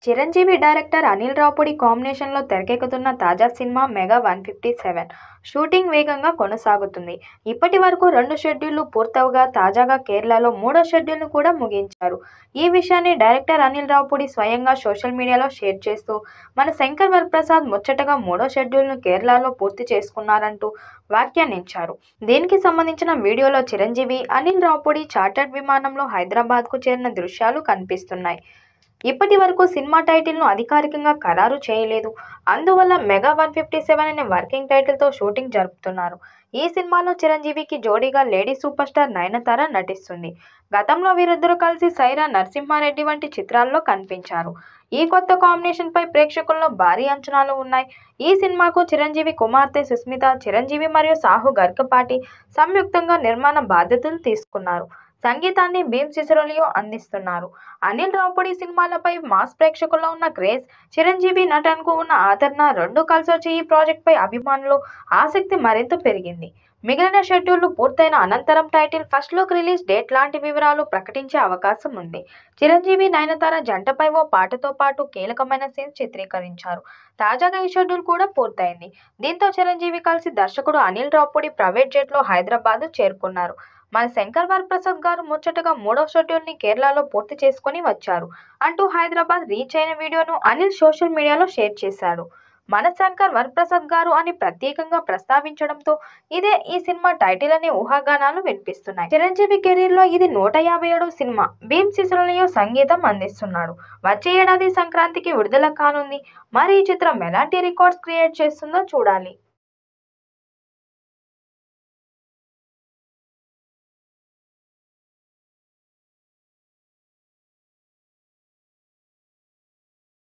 Chiranjeevi director Anil Ravipudi కాంబినేషన్లో తెరకెక్కుతున్న తాజా సినిమా మెగా 157 షూటింగ్ వేగంగా కొనసాగుతుంది. ఇప్పటి వరకు 2 షెడ్యూళ్లు పూర్తవగా తాజాగా కేరళలో 3వ షెడ్యూల్ను కూడా ముగించారు. ఈ విషయాన్ని డైరెక్టర్ అనిల్ రావుపూడి స్వయంగా సోషల్ మీడియాలో షేర్ చేస్తూ మన శంకర్ వరప్రసాద్ ముచ్చటగా 3వ షెడ్యూల్ను కేరళలో పూర్తి చేసుకున్నారంటూ వ్యాఖ్యానించారు. దీనికి సంబంధించిన వీడియోలో చిరంజీవి, అనిల్ రావుపూడి చార్టర్డ్ విమానంలో హైదరాబాద్కు చేరిన దృశ్యాలు కనిపిస్తున్నాయి. ఇప్పటి వరకు సినిమా టైటిల్ను అధికారికంగా ఖరారు చేయలేదు. అందువల్ల మెగా 157 అనే వర్కింగ్ టైటిల్తో షూటింగ్ జరుపుతున్నారు. ఈ సినిమాలో చిరంజీవికి జోడీగా లేడీ సూపర్ స్టార్ నయనతార నటిస్తుంది. గతంలో వీరిద్దరూ కలిసి సైరా, నరసింహారెడ్డి వంటి చిత్రాల్లో కనిపించారు. ఈ కొత్త కాంబినేషన్పై ప్రేక్షకుల్లో భారీ అంచనాలు ఉన్నాయి. ఈ సినిమాకు చిరంజీవి కుమార్తె సుస్మిత, చిరంజీవి మరియు సాహు గర్గపాటి సంయుక్తంగా నిర్మాణ బాధ్యతలు తీసుకున్నారు. సంగీతాన్ని భీమ్ సిసిరోలియో అందిస్తున్నారు. అనిల్ రావుపూడి సినిమాలపై మాస్ ప్రేక్షకుల్లో ఉన్న క్రేజ్, చిరంజీవి నటనకు ఉన్న ఆదరణ రెండూ కలిసొచ్చి ఈ ప్రాజెక్టుపై అభిమానుల్లో ఆసక్తి మరింత పెరిగింది. మిగిలిన షెడ్యూళ్లు పూర్తయిన అనంతరం title, first look release date లాంటి వివరాలు ప్రకటించే అవకాశం ఉంది. చిరంజీవి, నయనతార జంటపై ఓ పాటతో పాటు కీలకమైన సీన్స్ చిత్రీకరించారు. తాజాగా ఈ షెడ్యూల్ కూడా పూర్తయింది. దీంతో చిరంజీవి కలిసి దర్శకుడు అనిల్ రావుపూడి ప్రైవేట్ జెట్లో హైదరాబాద్ చేరుకున్నారు. మన శంకర్ వరప్రసాద్ గారు ముచ్చటగా 3వ షెడ్యూల్ని కేరళలో పూర్తి చేసుకుని వచ్చారు అంటూ హైదరాబాద్ రీచ్ అయిన వీడియోను అనిల్ సోషల్ మీడియాలో షేర్ చేశాడు. మన శంకర్ వరప్రసాద్ గారు అని ప్రత్యేకంగా ప్రస్తావించడంతో ఇదే ఈ సినిమా టైటిల్ అనే ఊహాగానాలు వినిపిస్తున్నాయి. చిరంజీవి కెరీర్లో ఇది 157వ సినిమా. భీమ్ సిసిరోలియో సంగీతం అందిస్తున్నాడు. వచ్చే ఏడాది సంక్రాంతికి విడుదల కానుంది. మరి ఈ చిత్రం ఎలాంటి రికార్డ్స్ క్రియేట్ చేస్తుందో చూడాలి.